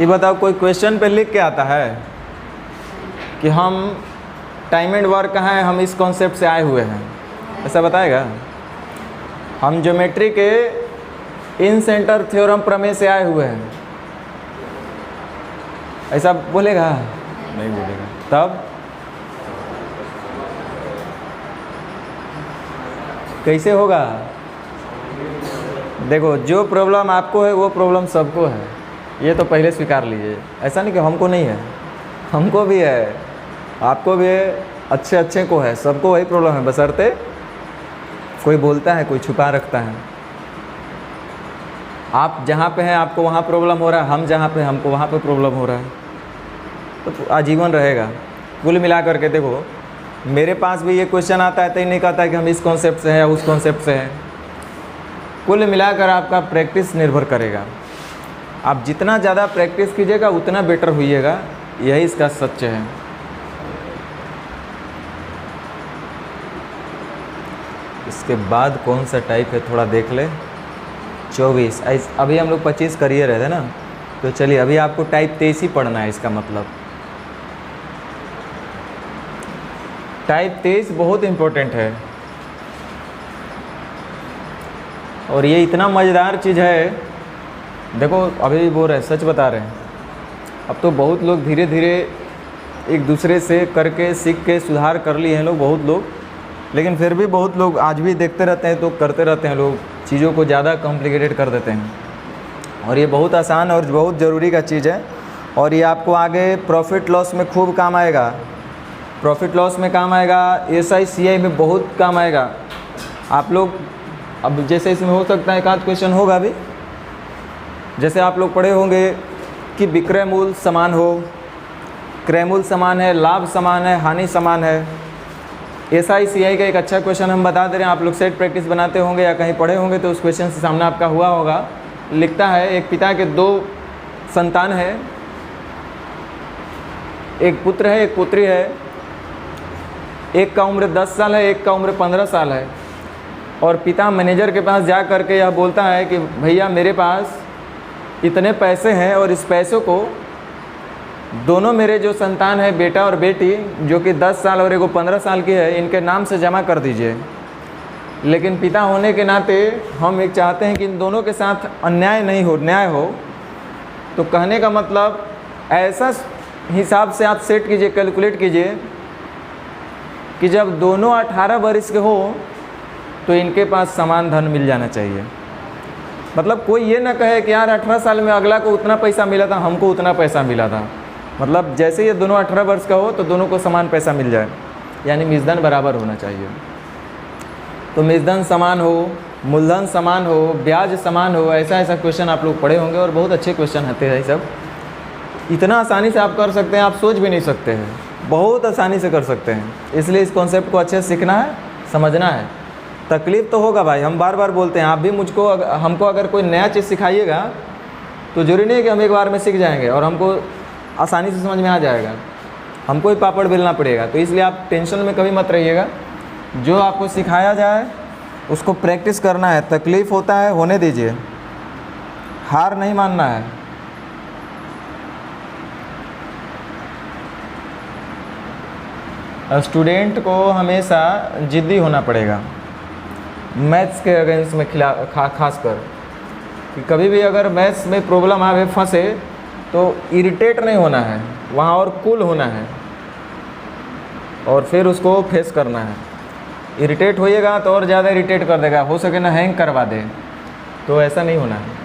ये बताओ, कोई क्वेश्चन पे लिख के आता है कि हम टाइम एंड वर्क कहाँ है, हम इस कॉन्सेप्ट से आए हुए हैं, ऐसा बताएगा? हम ज्योमेट्री के इन सेंटर थ्योरम प्रमेय से आए हुए हैं, ऐसा बोलेगा? नहीं बोलेगा। तब कैसे होगा? देखो, जो प्रॉब्लम आपको है वो प्रॉब्लम सबको है, ये तो पहले स्वीकार लीजिए। ऐसा नहीं कि हमको नहीं है, हमको भी है, आपको भी है, अच्छे अच्छे को है, सबको वही प्रॉब्लम है, बशर्ते कोई बोलता है, कोई छुपा रखता है। आप जहाँ पे हैं आपको वहाँ प्रॉब्लम हो रहा है, हम जहाँ पे हमको वहाँ पे प्रॉब्लम हो रहा है, तो आजीवन रहेगा। कुल मिला करके देखो, मेरे पास भी ये क्वेश्चन आता है तो ये नहीं कहता है कि हम इस कॉन्सेप्ट से हैं या उस कॉन्सेप्ट से हैं। कुल मिलाकर आपका प्रैक्टिस निर्भर करेगा। आप जितना ज़्यादा प्रैक्टिस कीजिएगा उतना बेटर होइएगा, यही इसका सच है। इसके बाद कौन सा टाइप है थोड़ा देख ले। 24, अभी हम लोग 25 करिए रहे थे ना, तो चलिए अभी आपको टाइप 23 ही पढ़ना है। इसका मतलब टाइप 23 बहुत इम्पोर्टेंट है, और ये इतना मज़ेदार चीज़ है। देखो, अभी वो रहे, सच बता रहे हैं, अब तो बहुत लोग धीरे धीरे एक दूसरे से करके सीख के सुधार कर लिए हैं लोग, बहुत लोग, लेकिन फिर भी बहुत लोग आज भी देखते रहते हैं तो करते रहते हैं, लोग चीज़ों को ज़्यादा कॉम्प्लिकेटेड कर देते हैं। और ये बहुत आसान और बहुत ज़रूरी का चीज़ है, और ये आपको आगे प्रॉफिट लॉस में खूब काम आएगा। प्रॉफिट लॉस में काम आएगा, SI में बहुत काम आएगा। आप लोग अब जैसे इसमें हो सकता है एक आध क्वेश्चन होगा भी, जैसे आप लोग पढ़े होंगे कि विक्रय मूल्य समान हो, क्रय मूल्य समान है, लाभ समान है, हानि समान है। SI का एक अच्छा क्वेश्चन हम बता दे रहे हैं, आप लोग सेट प्रैक्टिस बनाते होंगे या कहीं पढ़े होंगे तो उस क्वेश्चन से सामना आपका हुआ होगा। लिखता है, एक पिता के 2 संतान है, एक पुत्र है एक पुत्री है, एक का उम्र 10 साल है, एक का उम्र 15 साल है। और पिता मैनेजर के पास जा कर के यह बोलता है कि भैया मेरे पास इतने पैसे हैं और इस पैसों को दोनों मेरे जो संतान है, बेटा और बेटी, जो कि 10 साल और एगो 15 साल की है, इनके नाम से जमा कर दीजिए। लेकिन पिता होने के नाते हम एक चाहते हैं कि इन दोनों के साथ अन्याय नहीं हो, न्याय हो। तो कहने का मतलब ऐसा हिसाब से आप सेट कीजिए, कैलकुलेट कीजिए कि जब दोनों 18 वर्ष के हो तो इनके पास समान धन मिल जाना चाहिए। मतलब कोई ये ना कहे कि यार 18 साल में अगला को उतना पैसा मिला था, हमको उतना पैसा मिला था। मतलब जैसे ये दोनों 18 वर्ष का हो तो दोनों को समान पैसा मिल जाए, यानी मिजधन बराबर होना चाहिए। तो मिजधन समान हो, मूलधन समान हो, ब्याज समान हो, ऐसा क्वेश्चन आप लोग पढ़े होंगे और बहुत अच्छे क्वेश्चन आते हैं। सब इतना आसानी से आप कर सकते हैं, आप सोच भी नहीं सकते हैं, बहुत आसानी से कर सकते हैं। इसलिए इस कॉन्सेप्ट को अच्छे से सीखना है, समझना है। तकलीफ़ तो होगा भाई, हम बार बार बोलते हैं, आप भी हमको अगर कोई नया चीज़ सिखाइएगा तो जरूरी नहीं है कि हम एक बार में सीख जाएंगे और हमको आसानी से समझ में आ जाएगा, हमको ही पापड़ बेलना पड़ेगा। तो इसलिए आप टेंशन में कभी मत रहिएगा, जो आपको सिखाया जाए उसको प्रैक्टिस करना है। तकलीफ़ होता है, होने दीजिए, हार नहीं मानना है। स्टूडेंट को हमेशा जिद्दी होना पड़ेगा, मैथ्स के अगेंस्ट में खासकर कि कभी भी अगर मैथ्स में प्रॉब्लम आवे, फंसे, तो इरिटेट नहीं होना है वहाँ, और कूल होना है और फिर उसको फेस करना है। इरिटेट होइएगा तो और ज़्यादा इरिटेट कर देगा, हो सके ना हैंग करवा दे, तो ऐसा नहीं होना है।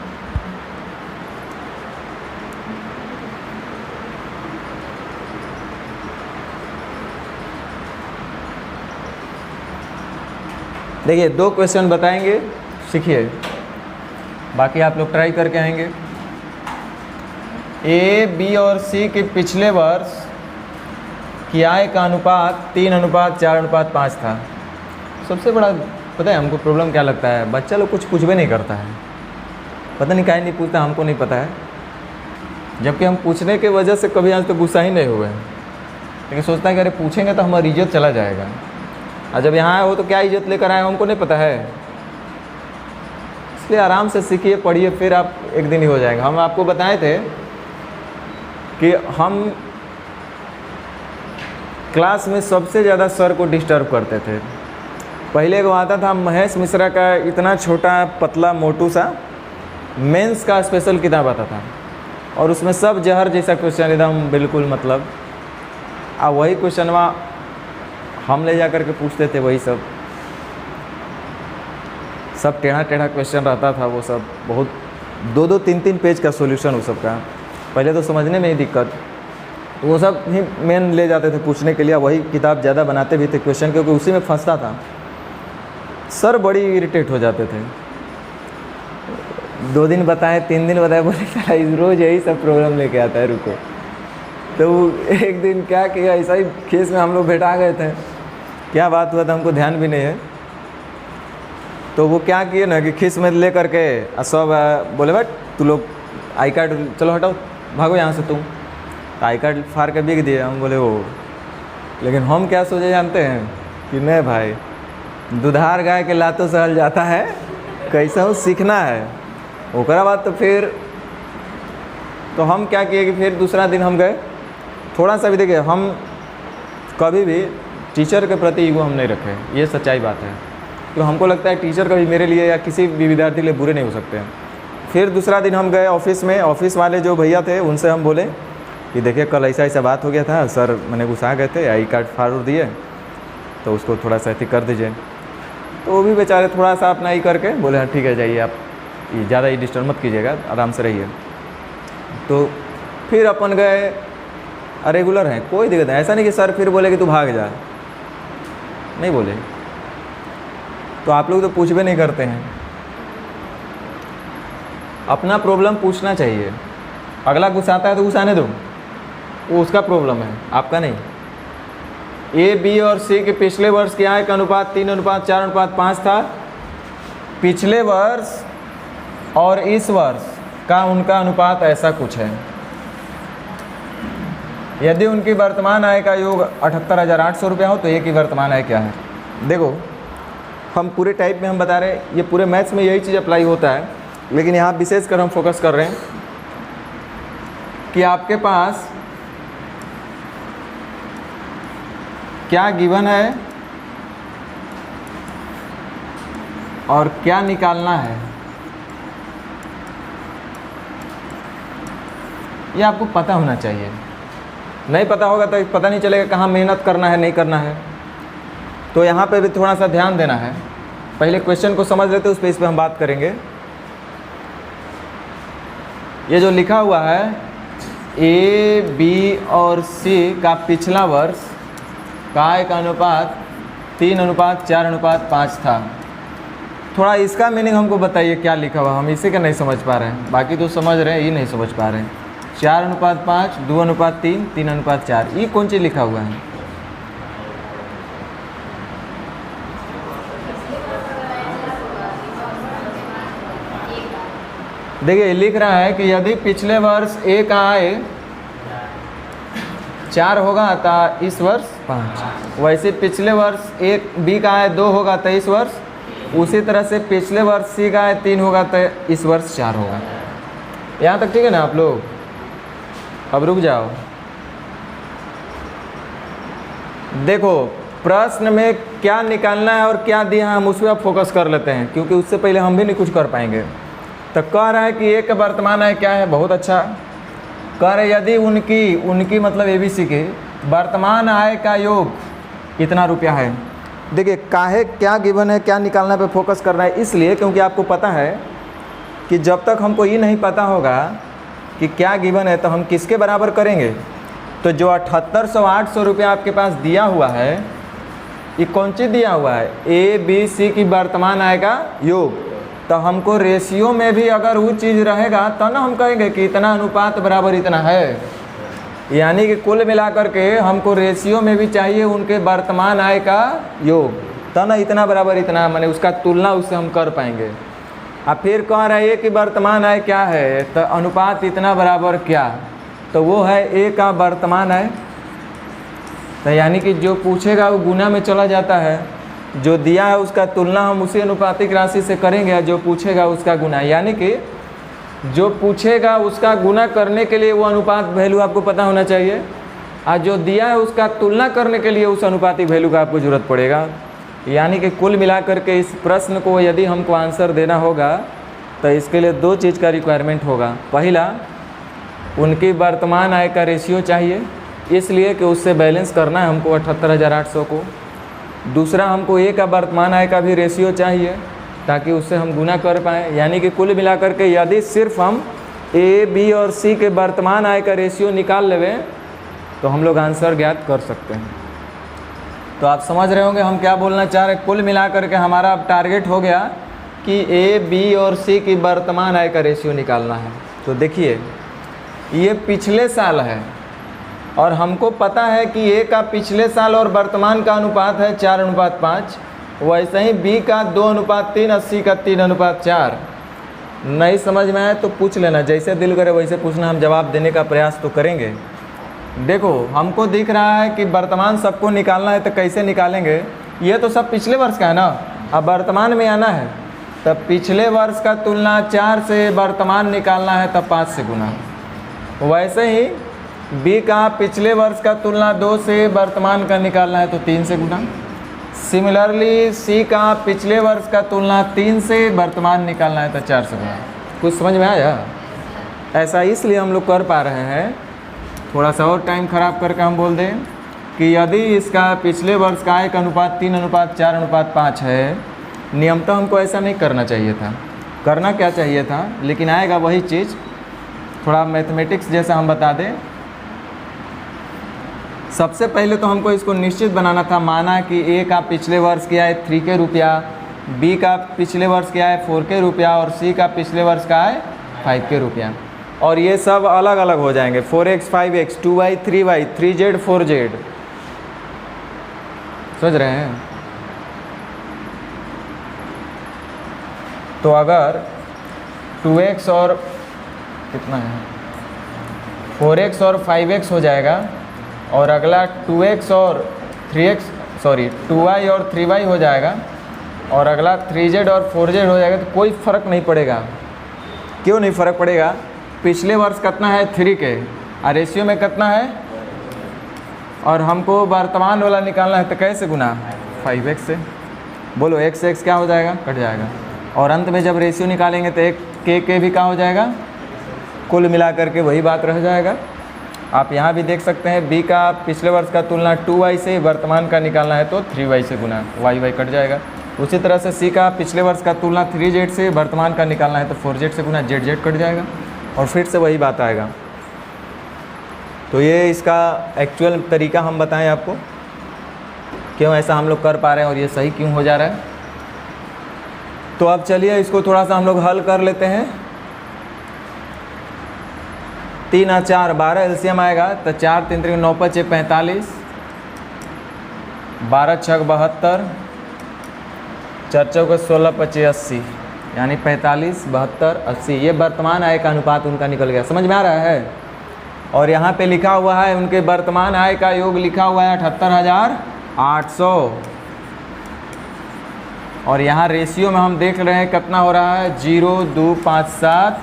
देखिए 2 क्वेश्चन बताएंगे, सीखिए, बाकी आप लोग ट्राई करके आएंगे। A, B और C के पिछले वर्ष की आय का अनुपात 3:4:5 था। सबसे बड़ा पता है हमको प्रॉब्लम क्या लगता है, बच्चा लोग कुछ भी नहीं करता है, पता नहीं काहे नहीं पूछता, हमको नहीं पता है। जबकि हम पूछने के वजह से कभी आज तक गुस्सा ही नहीं हुए, लेकिन सोचता है कि अरे पूछेंगे तो हमारी इज्जत चला जाएगा, और जब यहाँ आए हो तो क्या इज्जत लेकर आए हमको नहीं पता है। इसलिए आराम से सीखिए, पढ़िए, फिर आप एक दिन ही हो जाएगा। हम आपको बताए थे कि हम क्लास में सबसे ज़्यादा सर को डिस्टर्ब करते थे। पहले को आता था महेश मिश्रा का इतना छोटा पतला मोटू सा मेंस का स्पेशल किताब आता था, और उसमें सब जहर जैसा क्वेश्चन एकदम बिल्कुल मतलब वही क्वेश्चनवा हम ले जा करके पूछते थे, वही सब टेढ़ा टेढ़ा क्वेश्चन रहता था। वो सब बहुत 2-2 3-3 पेज का सॉल्यूशन वो सब का। पहले तो समझने में ही दिक्कत, तो वो सब ही मेन ले जाते थे पूछने के लिए। वही किताब ज़्यादा बनाते भी थे क्वेश्चन, क्योंकि उसी में फंसता था। सर बड़ी इरिटेट हो जाते थे। 2 दिन बताए, 3 दिन बताए, बोले साला रोज़ यही सब प्रॉब्लम लेके आता है, रुको। तो एक दिन क्या किया, ऐसा ही खेस में हम लोग बैठा गए थे, क्या बात हुआ था हमको ध्यान भी नहीं है। तो वो क्या किए ना कि खीस में ले करके सब बोले बट तू लोग आई कार्ड चलो हटाओ, भागो यहाँ से तुम। तो आई कार्ड फाड़ के बिक दिए। हम बोले वो, लेकिन हम क्या सोचे जानते हैं कि नहीं भाई, दुधार गाय के लातों से हल जाता है, कैसा हो सीखना है। ओकरा बाद तो फिर तो हम क्या किए कि फिर दूसरा दिन हम गए, थोड़ा सा भी देखिए, हम कभी भी टीचर के प्रति ईगो हम नहीं रखे, ये सच्चाई बात है। तो हमको लगता है टीचर कभी मेरे लिए या किसी भी विद्यार्थी के लिए बुरे नहीं हो सकते हैं। फिर दूसरा दिन हम गए ऑफिस में, ऑफिस वाले जो भैया थे उनसे हम बोले कि देखिए कल ऐसा ऐसा बात हो गया था सर, मैंने गुस्सा गए थे, आई कार्ड फाड़ दिए, तो उसको थोड़ा सा ऐसे कर दीजिए। तो वो भी बेचारे थोड़ा सा अपना ही करके बोले हाँ ठीक है जाइए आप, ज़्यादा ही डिस्टर्ब मत कीजिएगा, आराम से रहिए। तो फिर अपन गए, रेगुलर हैं, कोई दिक्कत नहीं। ऐसा नहीं कि सर फिर बोले कि तू भाग जा, नहीं बोले। तो आप लोग तो पूछ भी नहीं करते हैं। अपना प्रॉब्लम पूछना चाहिए। अगला गुस्साता है तो गुस्साने दो, वो उसका प्रॉब्लम है, आपका नहीं। ए, बी और सी के पिछले वर्ष के आय का अनुपात 3:4:5 था। पिछले वर्ष और इस वर्ष का उनका अनुपात ऐसा कुछ है। यदि उनकी वर्तमान आय का योग 78,800 रुपया हो तो ए की वर्तमान आय क्या है। देखो हम पूरे टाइप में हम बता रहे हैं, ये पूरे मैथ्स में यही चीज़ अप्लाई होता है, लेकिन यहाँ विशेषकर हम फोकस कर रहे हैं कि आपके पास क्या गिवन है और क्या निकालना है, ये आपको पता होना चाहिए। नहीं पता होगा तो पता नहीं चलेगा कहाँ मेहनत करना है, नहीं करना है। तो यहाँ पे भी थोड़ा सा ध्यान देना है। पहले क्वेश्चन को समझ लेते, उस पर इस पर हम बात करेंगे। ये जो लिखा हुआ है ए, बी और सी का पिछला वर्ष का आय का अनुपात 3:4:5 था। थोड़ा इसका मीनिंग हमको बताइए क्या लिखा हुआ, हम इसी का नहीं समझ पा रहे हैं। बाकी तो समझ रहे हैं, ये नहीं समझ पा रहे हैं। 4:5, 2:3, 3:4, ये कौन चीज़ लिखा हुआ है। देखिए लिख रहा है कि यदि पिछले वर्ष ए का आय 4 होगा तो इस वर्ष 5, वैसे पिछले वर्ष एक बी का आय 2 होगा तो इस वर्ष, उसी तरह से पिछले वर्ष सी का आय 3 होगा तो इस वर्ष 4 होगा। यहाँ तक ठीक है ना आप लोग। अब रुक जाओ, देखो प्रश्न में क्या निकालना है और क्या दिया है हम उस पर अब फोकस कर लेते हैं, क्योंकि उससे पहले हम भी नहीं कुछ कर पाएंगे। तो कह रहा है कि ए का वर्तमान आय क्या है, बहुत अच्छा। कह रहे यदि उनकी मतलब एबीसी के वर्तमान आय का योग कितना रुपया है। देखिए काहे क्या गिवन है, क्या निकालना पे फोकस करना है, इसलिए क्योंकि आपको पता है कि जब तक हमको ये नहीं पता होगा कि क्या गिवन है तो हम किसके बराबर करेंगे। तो जो 7800-800 रुपया आपके पास दिया हुआ है, ये कौन चीज़ दिया हुआ है, ए, बी, सी की वर्तमान आय का योग। तो हमको रेशियो में भी अगर वो चीज़ रहेगा तो ना हम कहेंगे कि इतना अनुपात बराबर इतना है। यानी कि कुल मिलाकर के हमको रेशियो में भी चाहिए उनके वर्तमान आय का योग, तो ना इतना बराबर इतना, माने उसका तुलना उससे हम कर पाएंगे। अब फिर कह रहा है कि वर्तमान आय क्या है, तो अनुपात इतना बराबर क्या, तो वो है ए का वर्तमान आय। तो यानी कि जो पूछेगा वो गुना में चला जाता है, जो दिया है उसका तुलना हम उसी अनुपातिक राशि से करेंगे, जो पूछेगा उसका गुना। यानी कि जो पूछेगा उसका गुना करने के लिए वो अनुपात वैल्यू आपको पता होना चाहिए, और जो दिया है उसका तुलना करने के लिए उस अनुपातिक वैल्यू का आपको ज़रूरत पड़ेगा। यानी कि कुल मिलाकर के इस प्रश्न को यदि हमको आंसर देना होगा तो इसके लिए 2 चीज़ का रिक्वायरमेंट होगा। पहला, उनकी वर्तमान आय का रेशियो चाहिए, इसलिए कि उससे बैलेंस करना है हमको 78,800 को। दूसरा, हमको ए का वर्तमान आय का भी रेशियो चाहिए ताकि उससे हम गुना कर पाएँ, यानी कि कुल मिलाकर के यदि सिर्फ हम ए, बी और सी के वर्तमान आय का रेशियो निकाल लेवें तो हम लोग आंसर ज्ञात कर सकते हैं। तो आप समझ रहे होंगे हम क्या बोलना चाह रहे हैं। कुल मिलाकर के हमारा अब टारगेट हो गया कि ए, बी और सी की वर्तमान आय का रेशियो निकालना है। तो देखिए, ये पिछले साल है और हमको पता है कि ए का पिछले साल और वर्तमान का अनुपात है 4:5, वैसे ही बी का 2:3, 80 का 3:4। नहीं समझ में आए तो पूछ लेना, जैसे दिल करे वैसे पूछना, हम जवाब देने का प्रयास तो करेंगे। देखो, हमको दिख रहा है कि वर्तमान सबको निकालना है, तो कैसे निकालेंगे? ये तो सब पिछले वर्ष का है ना, अब वर्तमान में आना है। तब पिछले वर्ष का तुलना 4 से वर्तमान निकालना है, तब 5 से गुना। वैसे ही बी का पिछले वर्ष का तुलना 2 से वर्तमान का निकालना है, तो 3 से गुना। सिमिलरली सी का पिछले वर्ष का तुलना 3 से वर्तमान निकालना है, तो 4 से गुना। कुछ समझ में आया? ऐसा इसलिए हम लोग कर पा रहे हैं, थोड़ा सा और टाइम ख़राब करके हम बोल दें कि यदि इसका पिछले वर्ष का आय का अनुपात 3:4:5 है, नियमतः हमको ऐसा नहीं करना चाहिए था। करना क्या चाहिए था, लेकिन आएगा वही चीज़, थोड़ा मैथमेटिक्स जैसा हम बता दें। सबसे पहले तो हमको इसको निश्चित बनाना था। माना कि ए का पिछले वर्ष क्या है 3 के रुपया, बी का पिछले वर्ष क्या है 4 के रुपया और सी का पिछले वर्ष का है 5 के रुपया। और ये सब अलग अलग हो जाएंगे, 4x, 5x, 2y, 3y, 3z, 4z। समझ रहे हैं? तो अगर 2x और कितना है 4x और 5x हो जाएगा, और अगला 2x और 2y और 3y हो जाएगा, और अगला 3z और 4z हो जाएगा, तो कोई फ़र्क नहीं पड़ेगा। क्यों नहीं फ़र्क पड़ेगा? पिछले वर्ष कितना है 3 के, और रेशियो में कितना है, और हमको वर्तमान वाला निकालना है, तो कैसे गुना? 5x से। बोलो, x से x क्या हो जाएगा? कट जाएगा। और अंत में जब रेशियो निकालेंगे तो एक के भी क्या हो जाएगा? कुल मिलाकर के वही बात रह जाएगा। आप यहाँ भी देख सकते हैं, बी का पिछले वर्ष का तुलना 2y से, वर्तमान का निकालना है तो 3y से गुना, y कट जाएगा। उसी तरह से सी का पिछले वर्ष का तुलना 3z से, वर्तमान का निकालना है तो 4z से गुना, z कट जाएगा और फिर से वही बात आएगा। तो ये इसका एक्चुअल तरीका हम बताएं आपको, क्यों ऐसा हम लोग कर पा रहे हैं और ये सही क्यों हो जा रहा है। तो अब चलिए इसको थोड़ा सा हम लोग हल कर लेते हैं। 3 और 4 12 एलसीएम आएगा, तो 4 3 3 9 5 45, 12 6 72, 4 4 16 25 80, यानी 45 72 80। ये वर्तमान आय का अनुपात उनका निकल गया। समझ में आ रहा है? और यहाँ पे लिखा हुआ है उनके वर्तमान आय का योग लिखा हुआ है 78,800, और यहाँ रेशियो में हम देख रहे हैं कितना हो रहा है 0 2 5 7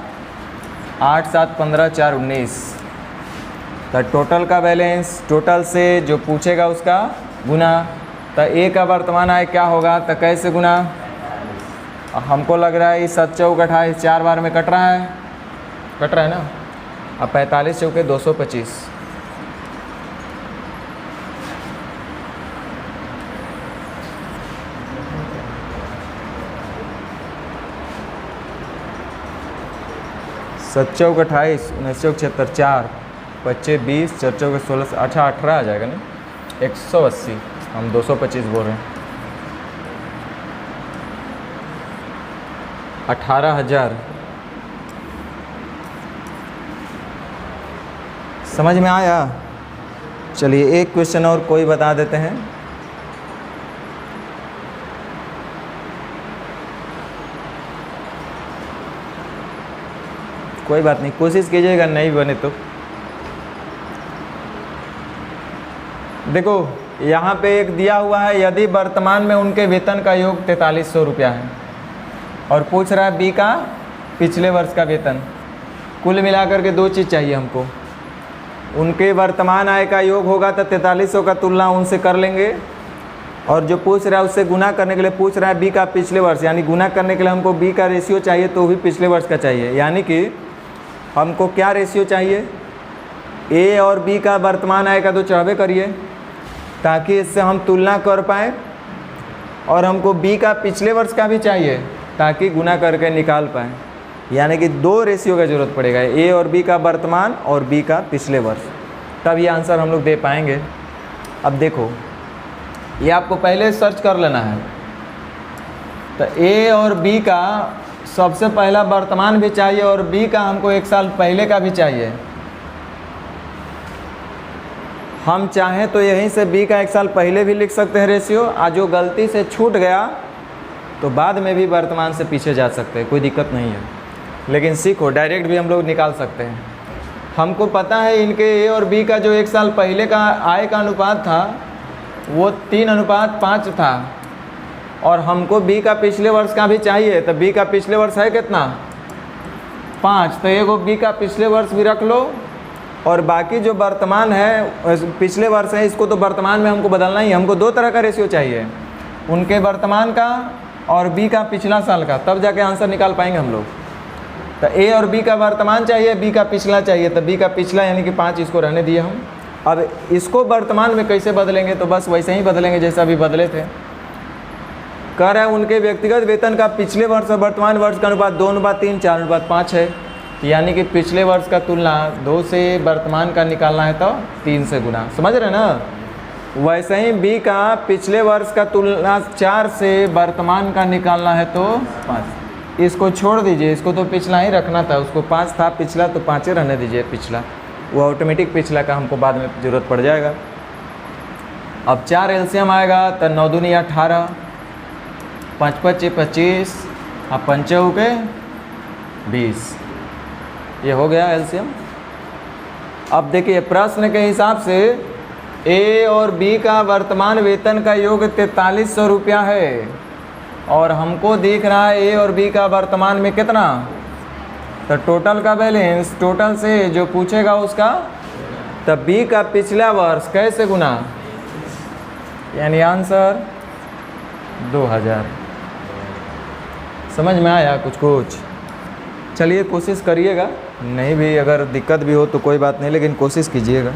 8 7 15 4 19। तो टोटल का बैलेंस, टोटल से जो पूछेगा उसका गुना। तो ए का वर्तमान आय क्या होगा, तो कैसे गुना? हमको लग रहा है 7 चौक 28 4 बार में कट रहा है ना। अब 45 चौके 225, सत चौक 28 19 चौक 76 4 25 20 4 चौक 16 18 आ जाएगा ना, 180। हम 225 बोल रहे हैं। 18,000। समझ में आया? चलिए एक क्वेश्चन और कोई बता देते हैं। कोई बात नहीं, कोशिश कीजिएगा, नहीं बने तो। देखो यहाँ पे एक दिया हुआ है, यदि वर्तमान में उनके वेतन का योग 4300 रुपया है, और पूछ रहा है बी का पिछले वर्ष का वेतन। कुल मिलाकर के 2 चीज़ चाहिए हमको। उनके वर्तमान आय का योग होगा तो 4300 का तुलना उनसे कर लेंगे, और जो पूछ रहा है उससे गुना करने के लिए पूछ रहा है बी का पिछले वर्ष, यानी गुना करने के लिए हमको बी का रेशियो चाहिए तो भी पिछले वर्ष का चाहिए। यानी कि हमको क्या रेशियो चाहिए? ए और बी का वर्तमान आय का तो चढ़ावे करिए, ताकि इससे हम तुलना कर पाएँ, और हमको बी का पिछले वर्ष का भी चाहिए ताकि गुना करके निकाल पाएँ। यानी कि 2 रेशियो का ज़रूरत पड़ेगा, ए और बी का वर्तमान और बी का पिछले वर्ष, तब ये आंसर हम लोग दे पाएंगे। अब देखो, ये आपको पहले सर्च कर लेना है। तो ए और बी का सबसे पहला वर्तमान भी चाहिए और बी का हमको 1 साल पहले का भी चाहिए। हम चाहें तो यहीं से बी का 1 साल पहले भी लिख सकते हैं रेशियो, आज जो गलती से छूट गया तो बाद में भी वर्तमान से पीछे जा सकते हैं, कोई दिक्कत नहीं है। लेकिन सीखो, डायरेक्ट भी हम लोग निकाल सकते हैं। हमको पता है इनके ए और बी का जो 1 साल पहले का आय का अनुपात था वो 3:5 था, और हमको बी का पिछले वर्ष का भी चाहिए। तो बी का पिछले वर्ष है कितना? 5। तो एगो बी का पिछले वर्ष भी रख लो, और बाकी जो वर्तमान है पिछले वर्ष है, इसको तो वर्तमान में हमको बदलना ही है। हमको 2 तरह का रेशियो चाहिए, उनके वर्तमान का और बी का पिछला साल का, तब जाके आंसर निकाल पाएंगे हम लोग। तो ए और बी का वर्तमान चाहिए, बी का पिछला चाहिए। तो बी का पिछला यानी कि 5, इसको रहने दिए हम। अब इसको वर्तमान में कैसे बदलेंगे? तो बस वैसे ही बदलेंगे जैसा अभी बदले थे। कह रहा है उनके व्यक्तिगत वेतन का पिछले वर्ष और वर्तमान वर्ष का अनुपात 2:3, 4:5 है। यानी कि पिछले वर्ष का तुलना 2 से वर्तमान का निकालना है तो 3 से गुना, समझ रहे ना? वैसे ही बी का पिछले वर्ष का तुलना 4 से वर्तमान का निकालना है तो 5। इसको छोड़ दीजिए, इसको तो पिछला ही रखना था, उसको 5 था पिछला, तो 5 ही रहने दीजिए पिछला, वो ऑटोमेटिक पिछला का हमको बाद में ज़रूरत पड़ जाएगा। अब 4 एलसीएम आएगा तो 9 दूनी 18, 5 5 25, अब 5 हो गए 20, ये हो गया एलसीएम। अब देखिए प्रश्न के हिसाब से ए और बी का वर्तमान वेतन का योग 4300 रुपया है, और हमको दिख रहा है ए और बी का वर्तमान में कितना। तो टोटल का बैलेंस, टोटल से जो पूछेगा उसका, तब बी का पिछला वर्ष कैसे गुना, यानी आंसर 2000। समझ में आया कुछ? चलिए कोशिश करिएगा, नहीं भी अगर दिक्कत भी हो तो कोई बात नहीं, लेकिन कोशिश कीजिएगा।